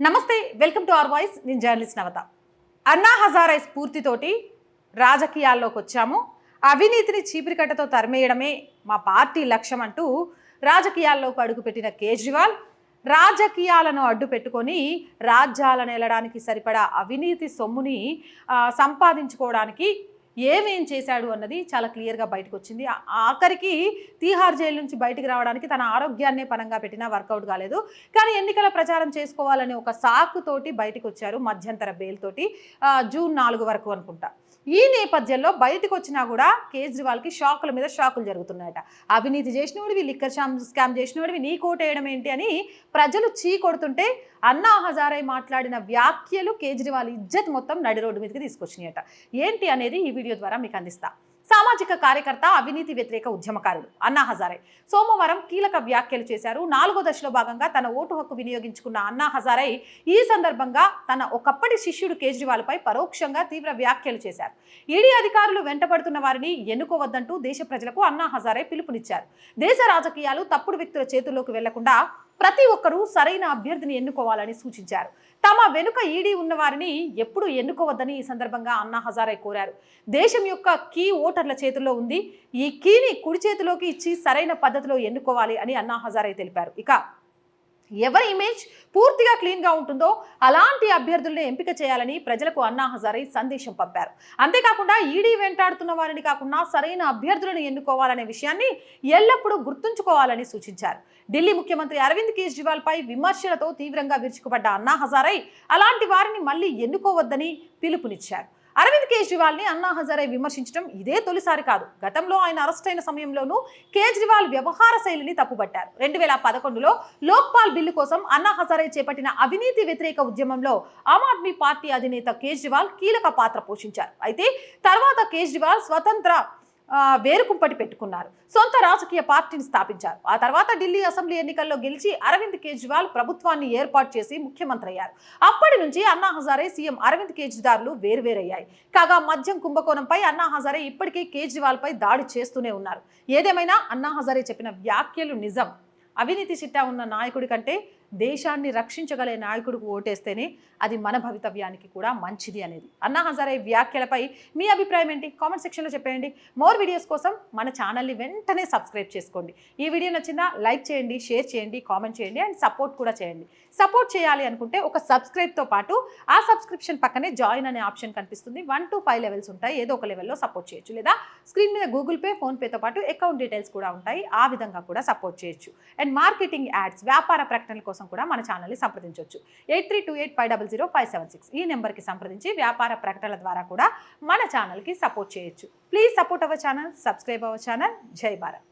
నమస్తే, welcome to our voice. నేను journalist నవత. అన్నా హజారే స్ఫూర్తితోటి రాజకీయాల్లోకి వచ్చాము. అవినీతిని చీపిరికట్టతో తరిమేయడమే మా పార్టీ లక్ష్యం అంటూ రాజకీయాల్లోకి అడుగుపెట్టిన కేజ్రీవాల్ రాజకీయాలను అడ్డు పెట్టుకొని రాజ్యాలను ఏలడానికి సరిపడా అవినీతి సొమ్ముని సంపాదించుకోవడానికి ఏమేం చేశాడు అన్నది చాలా క్లియర్గా బయటకు వచ్చింది. ఆఖరికి తీహార్ జైలు నుంచి బయటికి రావడానికి తన ఆరోగ్యాన్నే పనంగా పెట్టినా వర్కౌట్ కాలేదు. కానీ ఎన్నికల ప్రచారం చేసుకోవాలని ఒక సాకుతోటి బయటకు వచ్చారు, మధ్యంతర బెయిల్ తోటి, జూన్ 4 వరకు అనుకుంటా. ఈ నేపథ్యంలో బయటకు వచ్చినా కూడా కేజ్రీవాల్కి షాకుల మీద షాకులు జరుగుతున్నాయట. అవినీతి చేసినోడివి, లిక్కర్ స్కామ్ చేసినోడివి, నీ కోటేయడం ఏంటి అని ప్రజలు చీ కొడుతుంటే అన్నా హజారే మాట్లాడిన వ్యాఖ్యలు కేజ్రీవాల్ ఇజ్జత్ మొత్తం నడి రోడ్డు మీదకి తీసుకొచ్చినాయట. ఏంటి అనేది ఈ వీడియో ద్వారా మీకు అందిస్తా. సామాజిక కార్యకర్త, అవినీతి వ్యతిరేక ఉద్యమకారుడు అన్నా హజారే సోమవారం కీలక వ్యాఖ్యలు చేశారు. 4వ దశలో భాగంగా తన ఓటు హక్కు వినియోగించుకున్న అన్నా హజారే ఈ సందర్భంగా తన ఒకప్పటి శిష్యుడు కేజ్రీవాల్పై పరోక్షంగా తీవ్ర వ్యాఖ్యలు చేశారు. ఈడీ అధికారులు వెంటబడుతున్న వారిని ఎన్నుకోవద్దంటూ దేశ ప్రజలకు అన్నా హజారే పిలుపునిచ్చారు. దేశ రాజకీయాలు తప్పుడు వ్యక్తుల చేతుల్లోకి వెళ్లకుండా ప్రతి ఒక్కరూ సరైన అభ్యర్థిని ఎన్నుకోవాలని సూచించారు. తమ వెనుక ఈడీ ఉన్న వారిని ఎప్పుడు ఎన్నుకోవద్దని ఈ సందర్భంగా అన్నా హజారే కోరారు. దేశం యొక్క కీ ఓటర్ల చేతుల్లో ఉంది. ఈ కీని కుడి చేతిలోకి ఇచ్చి సరైన పద్ధతిలో ఎన్నుకోవాలి అని అన్నా హజారే తెలిపారు. ఇక ఎవరి ఇమేజ్ పూర్తిగా క్లీన్గా ఉంటుందో అలాంటి అభ్యర్థులను ఎంపిక చేయాలని ప్రజలకు అన్నా హజారే సందేశం పంపారు. అంతేకాకుండా ఈడీ వెంటాడుతున్న వారిని కాకుండా సరైన అభ్యర్థులను ఎన్నుకోవాలనే విషయాన్ని ఎల్లప్పుడూ గుర్తుంచుకోవాలని సూచించారు. ఢిల్లీ ముఖ్యమంత్రి అరవింద్ కేజ్రీవాల్పై విమర్శలతో తీవ్రంగా విరుచుకుపడ్డ అన్నా హజారే అలాంటి వారిని మళ్ళీ ఎన్నుకోవద్దని పిలుపునిచ్చారు. అరవింద్ కేజ్రీవాల్ని అన్నా హజారే విమర్శించడం ఇదే తొలిసారి కాదు. గతంలో ఆయన అరెస్ట్ అయిన సమయంలోనూ కేజ్రీవాల్ వ్యవహార శైలిని తప్పుపట్టారు. 2011లో లోక్పాల్ బిల్లు కోసం అన్నా హజారే చేపట్టిన అవినీతి వ్యతిరేక ఉద్యమంలో ఆమ్ ఆద్మీ పార్టీ అధినేత కేజ్రీవాల్ కీలక పాత్ర పోషించారు. అయితే తర్వాత కేజ్రీవాల్ స్వతంత్ర వేరుకుంపటి పెట్టుకున్నారు, సొంత రాజకీయ పార్టీని స్థాపించారు. ఆ తర్వాత ఢిల్లీ అసెంబ్లీ ఎన్నికల్లో గెలిచి అరవింద్ కేజ్రీవాల్ ప్రభుత్వాన్ని ఏర్పాటు చేసి ముఖ్యమంత్రి అయ్యారు. అప్పటి నుంచి అన్నా హజారే, సీఎం అరవింద్ కేజ్రీవాల్ వేరువేరయ్యాయి. కాగా మద్యం కుంభకోణంపై అన్నా హజారే ఇప్పటికే కేజ్రీవాల్ పై దాడి చేస్తూనే ఉన్నారు. ఏదేమైనా అన్నా హజారే చెప్పిన వ్యాఖ్యలు నిజం. అవినీతి చిట్టా ఉన్న నాయకుడి కంటే దేశాన్ని రక్షించగలే నాయకుడికి ఓటేస్తేనే అది మన భవితవ్యానికి కూడా మంచిది అనేది అన్నా హజారే వ్యాఖ్యలపై మీ అభిప్రాయం ఏంటి? కామెంట్ సెక్షన్లో చెప్పేయండి. మోర్ వీడియోస్ కోసం మన ఛానల్ని వెంటనే సబ్స్క్రైబ్ చేసుకోండి. ఈ వీడియో నచ్చిందా లైక్ చేయండి, షేర్ చేయండి, కామెంట్ చేయండి అండ్ సపోర్ట్ కూడా చేయండి. సపోర్ట్ చేయాలి అనుకుంటే ఒక సబ్స్క్రైబ్తో పాటు ఆ సబ్స్క్రిప్షన్ పక్కనే జాయిన్ అనే ఆప్షన్ కనిపిస్తుంది. 1 to 5 లెవెల్స్ ఉంటాయి. ఏదో ఒక లెవెల్లో సపోర్ట్ చేయొచ్చు. లేదా స్క్రీన్ మీద గూగుల్ పే, ఫోన్పేతో పాటు అకౌంట్ డీటెయిల్స్ కూడా ఉంటాయి. ఆ విధంగా కూడా సపోర్ట్ చేయొచ్చు. అండ్ మార్కెటింగ్ యాడ్స్, వ్యాపార ప్రకటనల కోసం కూడా మన ఛానల్ని సంప్రదించవచ్చు. 8328500576 ఈ నెంబర్కి సంప్రదించి వ్యాపార ప్రకటనల ద్వారా కూడా మన ఛానల్కి సపోర్ట్ చేయొచ్చు. Please support our channel, subscribe our channel. జై భారత్.